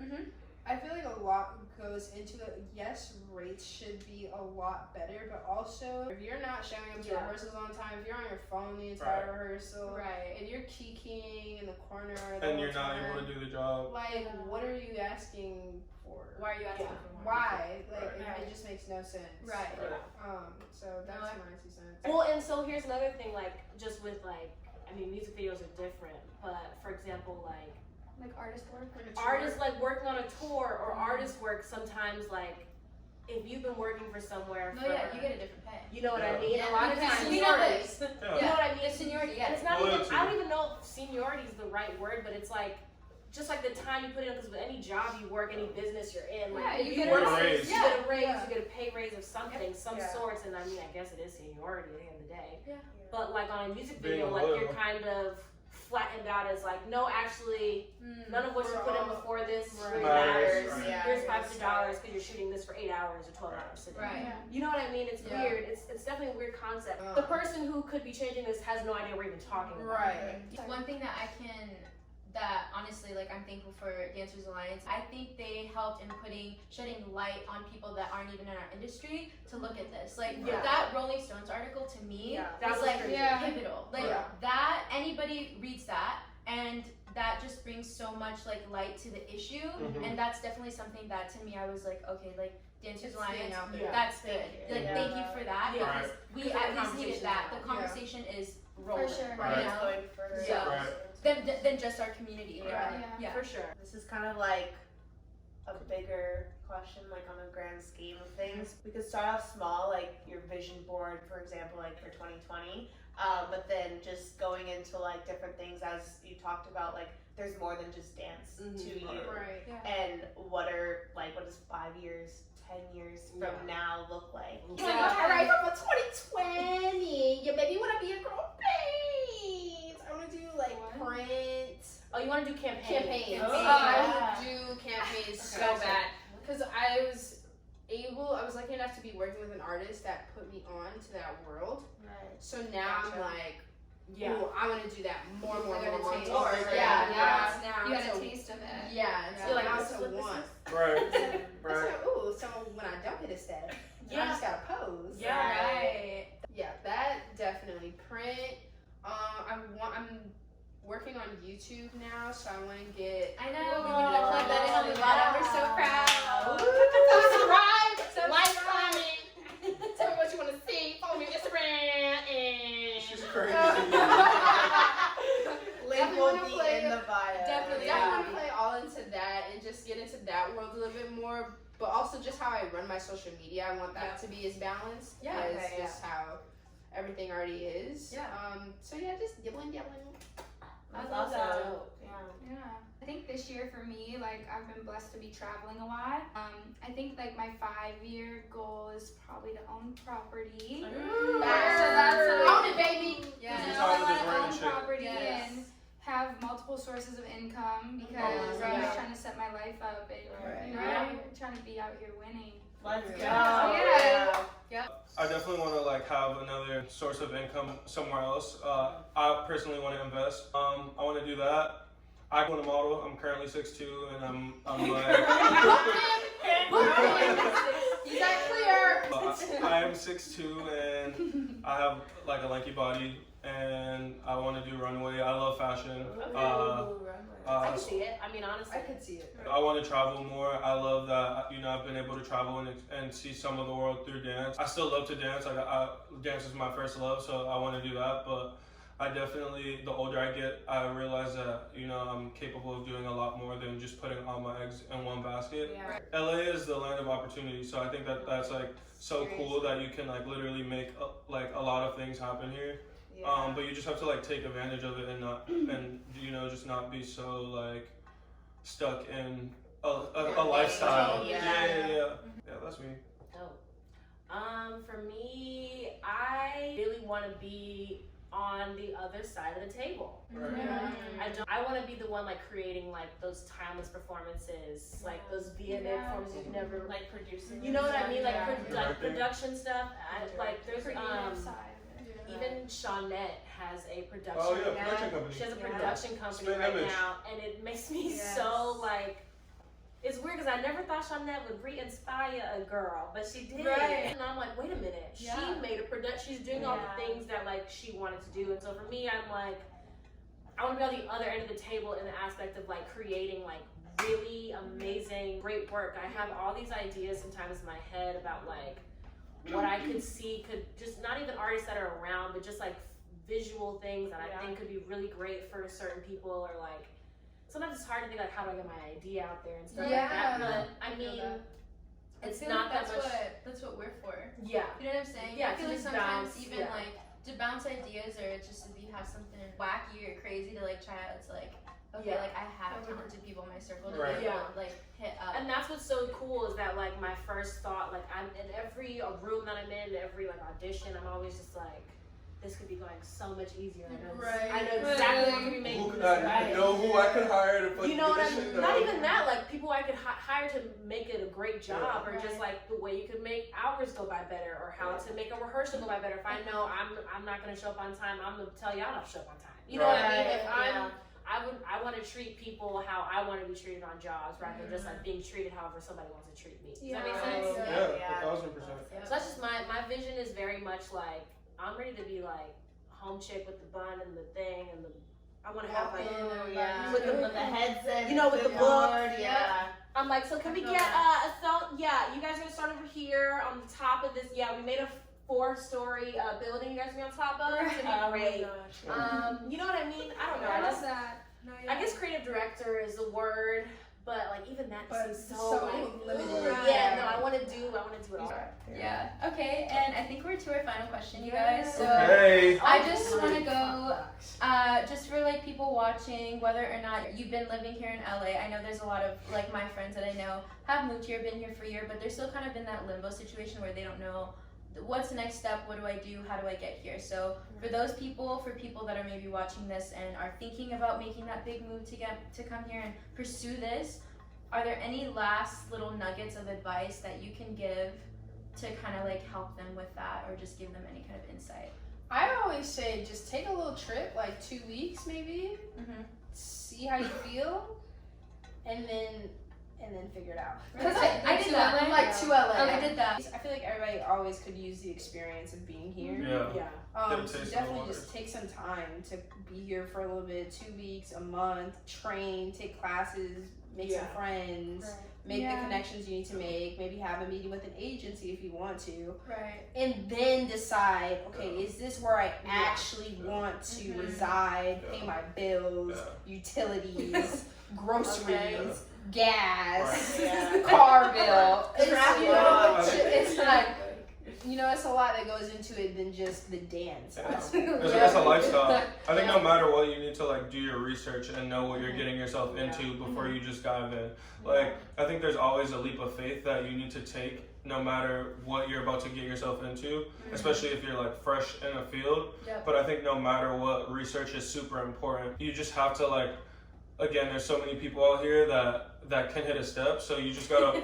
I feel like a lot goes into it. Yes, rates should be a lot better, but also if you're not showing up to rehearsals on time, if you're on your phone the entire rehearsal, and you're keying in the corner, and you're not able to do the job, like what are you asking for? Why are you asking for more? Why? Like it just makes no sense. So that's my 2 cents. Well, and so here's another thing, like just with like, I mean, music videos are different, but for example, like artist work. Artists like working on a tour or artist work sometimes like if you've been working for somewhere for, you get a different pay. You know what I mean? A lot of times we know this. You know what I mean? It's seniority, And it's not even, I don't even know if seniority is the right word, but it's like just like the time you put in, because with any job you work, any business you're in, like you get a raise. You get a raise, you get a pay raise of something, some sorts, and I mean I guess it is seniority at the end of the day. But like on a music video, like you're kind of flattened out as like, no, actually, none of what you put in before this really matters. Here's $500 because you're shooting this for 8 hours or 12 hours sitting. You know what I mean? It's weird. It's definitely a weird concept. The person who could be changing this has no idea we're even talking about. One thing that honestly, like I'm thankful for Dancers Alliance. I think they helped in shedding light on people that aren't even in our industry to look at this. Like that Rolling Stones article to me was like pivotal. Like that, anybody reads that and that just brings so much like light to the issue, and that's definitely something that to me I was like, okay, like Dancers Alliance, that's good. Like thank you for that because we at least needed that. The conversation is rolling. For sure. You know? Than just our community. Yeah, for sure. This is kind of like a bigger question, like on a grand scheme of things. We could start off small, like your vision board, for example, like for 2020. But then just going into like different things, as you talked about, like there's more than just dance to you. And what does 5 years, 10 years from now look like? Alright, for 2020, you maybe want to be a girl paint. I want to do like print. Oh, you want to do campaigns? I would do campaigns so bad because I was lucky enough to be working with an artist that put me on to that world. So now I'm like, ooh, I want to do that more. Now you got a taste of it. Yeah, so like I also want. Right. So, ooh, so when I don't get a working on YouTube now, so I want to get. I know. We wanted to plug that in on the bottom. We're so proud. Subscribe, like, comment, tell me what you want to see. Follow me on Instagram and. She's crazy. Link will be in the bio. Definitely, I want to play all into that and just get into that world a little bit more. But also just how I run my social media, I want that to be as balanced as just how everything already is. Yeah. So yeah, just dibbling. That's I love awesome. that. Yeah. I think this year for me, like I've been blessed to be traveling a lot. I think like my 5-year goal is probably to own property. Ooh. So that's Own it, baby. Yeah. You She's know, I tired of this want to random own shit. property Yes. and have multiple sources of income because I'm just trying to set my life up and you know, I'm trying to be out here winning. Let's go. Yeah. I definitely want to like have another source of income somewhere else. I personally want to invest. I want to do that. I want to model. I'm currently 6'2", and I'm like. He's that clear. I am 6'2", and I have like a lanky body, and I want to do runway. I love fashion. I can see it. I mean, honestly. I could see it. I want to travel more. I love that, you know, I've been able to travel and see some of the world through dance. I still love to dance. Dance is my first love, so I want to do that. But I definitely, the older I get, I realize that, you know, I'm capable of doing a lot more than just putting all my eggs in one basket. Yeah. LA is the land of opportunity, so I think that that's like so cool that you can like literally make like a lot of things happen here. Yeah. But you just have to like take advantage of it and not and you know just not be so like stuck in a lifestyle. Yeah, that's me. For me, I really want to be on the other side of the table. Right. I want to be the one like creating like those timeless performances, like those V&A performances you've never Like producing. You know what I mean? Like, Yeah. like production stuff. Like there's Creative side. even Shawnette has a production. Oh yeah, production company. She has a production company Spin right Image. now, and it makes me so like. It's weird because I never thought Shawnette would re-inspire a girl, but she did. Right. And I'm like, wait a minute. Yeah. She made a production. She's doing all the things that like she wanted to do, and so for me, I'm like, I want to be on the other end of the table in the aspect of like creating like really amazing, great work. I have all these ideas sometimes in my head about like what I could see could just not even artists that are around, but just like visual things that I think could be really great for certain people, or like sometimes it's hard to think like how do I get my idea out there and stuff like that. But I mean, it's not that much. That's what we're for. Yeah. You know what I'm saying? Yeah, I feel to like just sometimes bounce, even like to bounce ideas or just if you have something wacky or crazy to like try out, it's like okay, like I have talented people in my circle to Right. be able to like hit up. And that's what's so cool is that like my first thought, like I'm in every room that I'm in, every like audition, I'm always just like, this could be going so much easier. I know exactly what could be made. I know who I could hire to put You know what I this mean? shit Not down. even that, like people I could hire to make it a great job, or just like the way you could make hours go by better, or how to make a rehearsal go by better. If I know I'm not gonna show up on time, I'm gonna tell y'all not to show up on time. You know what I mean? If I want to treat people how I want to be treated on jobs, rather than just like being treated however somebody wants to treat me. Does that make sense? Yeah, 1,000%. So that's just my vision is very much like I'm ready to be like home chick with the bun and the thing and the I want to have like with the headset, you know, with the book. Yeah. I'm like, so can we get a felt? Yeah, you guys are gonna start over here on the top of this. Yeah, we made a 4-story building. You guys are gonna be on top of. It's gonna be great. You know what I mean? I don't know. I love that. I guess creative director is the word, but like even that seems so like limited. Yeah, no, I want to do it all. Yeah. Okay, and I think we're to our final question, you guys. So Okay. I just want to go, just for like people watching, whether or not you've been living here in LA. I know there's a lot of like my friends that I know have moved here, been here for a year, but they're still kind of in that limbo situation where they don't know what's the next step, what do I do, how do I get here. So for those people, for people that are maybe watching this and are thinking about making that big move to come here and pursue this, are there any last little nuggets of advice that you can give to kind of like help them with that, or just give them any kind of insight? I always say just take a little trip, like 2 weeks maybe, see how you feel, and then and then figure it out. Because I did that. I'm like to LA. I did that. I feel like everybody always could use the experience of being here. Yeah. Get a So taste of the definitely waters. just take some time to be here for a little bit, 2 weeks, a month, train, take classes, make some friends, make the connections you need to make, maybe have a meeting with an agency if you want to. Right. And then decide, okay, is this where I actually want to reside, pay my bills, utilities, groceries, gas, car bill. It's like, it's a lot that goes into it than just the dance. It's a lifestyle. I think no matter what, you need to like do your research and know what you're getting yourself into before you just dive in. Like, I think there's always a leap of faith that you need to take no matter what you're about to get yourself into, especially if you're like fresh in a field. But I think no matter what, research is super important. You just have to like, again, there's so many people out here that can hit a step, so you just gotta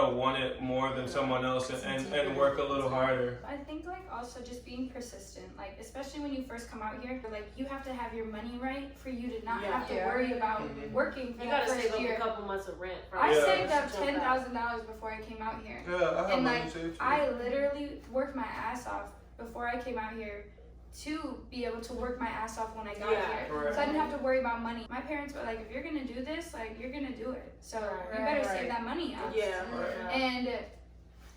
want it more than someone else and work a little harder. I think like also just being persistent, like especially when you first come out here, like you have to have your money right for you to not have to worry about working for You that gotta first save year. up a couple months of rent. I saved up $10,000 before I came out here. Yeah, I have And money like saved too. I literally worked my ass off before I came out here to be able to work my ass off when I got here. Right. So I didn't have to worry about money. My parents were like, if you're gonna do this, like you're gonna do it. So you better save that money up. And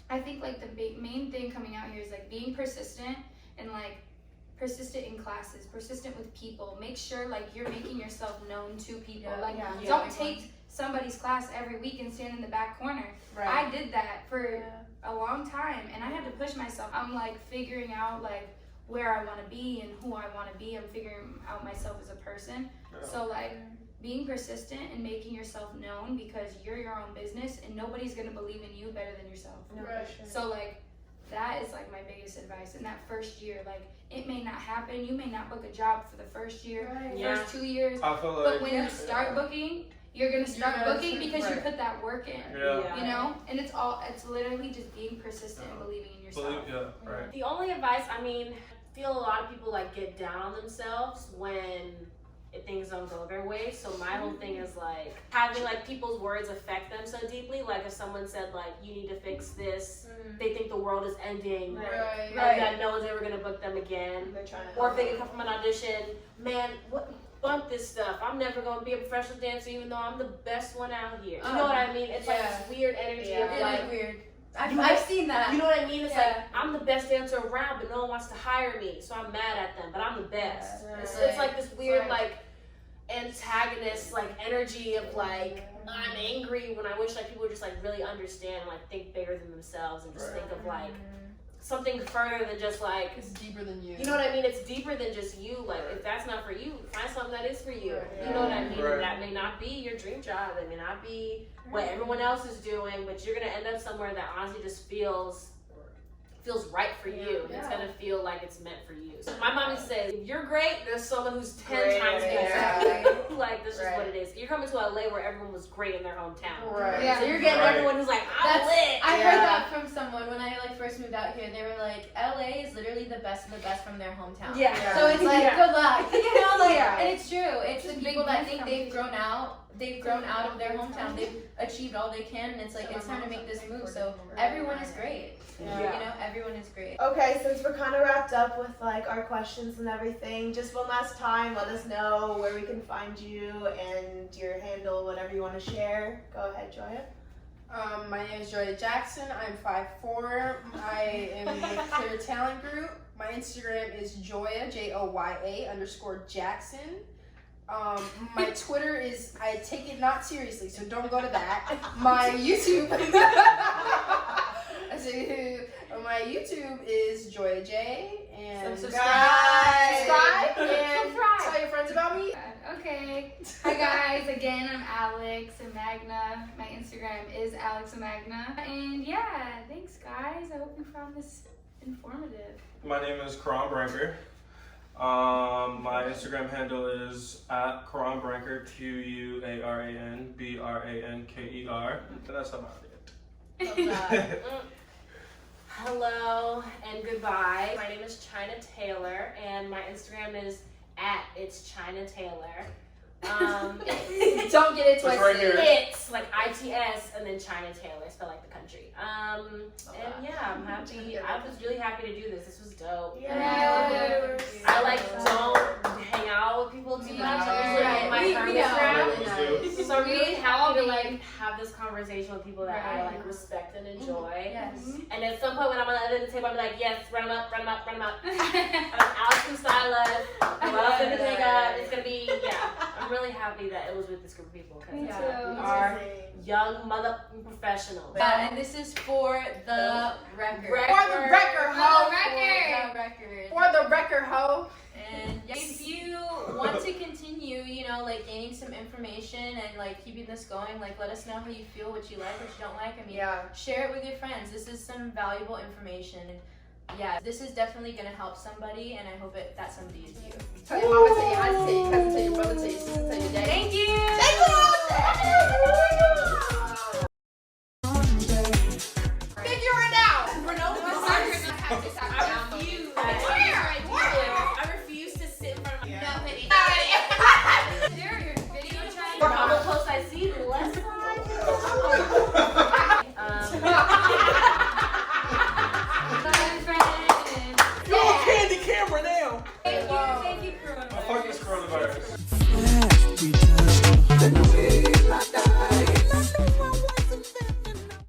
I think like the main thing coming out here is like being persistent and like persistent in classes, persistent with people. Make sure like you're making yourself known to people. Don't take somebody's class every week and stand in the back corner. I did that for a long time and I had to push myself. I'm like figuring out like where I want to be and who I want to be. I'm figuring out myself as a person. So like being persistent and making yourself known because you're your own business and nobody's going to believe in you better than yourself. So like that is like my biggest advice in that first year. Like it may not happen. You may not book a job for the first year, first 2 years. I feel like, but when you start booking, you're going to start booking because you put that work in. You know? And it's literally just being persistent and believing in yourself. The only advice, I feel a lot of people like get down on themselves when things don't go their way. So my whole thing is like having like people's words affect them so deeply. Like if someone said like you need to fix this, they think the world is ending, and that no one's ever gonna book them again. Or if they come from an audition, man, bump this stuff. I'm never gonna be a professional dancer even though I'm the best one out here. You know what I mean? It's like this weird energy of like weird. I've seen that. You know what I mean? It's like I'm the best dancer around, but no one wants to hire me, so I'm mad at them. But I'm the best. It's like this weird like antagonist like energy of like I'm angry when I wish like people would just like really understand and like think bigger than themselves and just think of like something further than just like it's deeper than you. You know what I mean? It's deeper than just you. Like if that's not for you, find something that is for you. You know what I mean? And that may not be your dream job. It may not be what everyone else is doing, but you're gonna end up somewhere that honestly just feels right for you. It's gonna feel like it's meant for you. So my mom used to say, if you're great, there's someone who's 10 times better. Like this is what it is. You're coming to LA where everyone was great in their hometown. So you're getting everyone who's like, I'm lit. I heard that from someone when I like first moved out here. They were like, LA is literally the best of the best from their hometown. So it's like, good luck. You know, like, and it's true. It's the people that think they've grown out of their hometown. They've achieved all they can, and it's like it's time to make this move. So everyone is great. You know, everyone is great. Okay, since we're kind of wrapped up with like our questions and everything, just one last time, let us know where we can find you and your handle, whatever you want to share. Go ahead, Joya. My name is Joya Jackson. I'm 5'4". I am in the Clear Talent Group. My Instagram is Joya, Joya _Jackson. My Twitter is, I take it not seriously, so don't go to that. My YouTube, my YouTube is Joya J. And subscribe and tell your friends about me. Okay. Hi guys, again I'm Alex Imagna. My Instagram is Alex Imagna. And yeah, thanks guys. I hope you found this informative. My name is Quaran Branker. My Instagram handle is at Quaran Branker, QUARAN BRANKER. And that's about it. Hello and goodbye. My name is China Taylor and my Instagram is @itschinataylor. Don't get it twisted. Right here. It's like ITS and then China Taylor, spell like the country. And yeah, I'm happy. I was really happy to do this. This was dope. Yeah. I like don't hang out with people too much. Right. My friends know. around. Really nice. So I'm really happy to like have this conversation with people that I Right. like respect and enjoy. Yes. And at some point when I'm on the other end of the table, I'll be like, yes, run them up, run them up, run them up. I'm Alex from Stylist. Noelle's in the makeup. It's gonna be, yeah. I'm really happy that it was with this group of people because Me we too. are young mother professionals. And this is for the record. For the record, ho. For the record. For the record. For the record, ho. And if you want to continue, you know, like gaining some information and like keeping this going, like let us know how you feel, what you like, what you don't like. I mean, share it with your friends. This is some valuable information. Yeah, this is definitely gonna help somebody, and I hope that somebody is you. Tell your mama, tell your auntie, tell your cousin, tell your brother, tell your sister, tell your daddy. Thank you. Figure it out. I refuse to sit in front of Yeah. There, your video the more posts I see, the less Yo, candy camera now. Thank you, Fuck this coronavirus. Fast, we touch.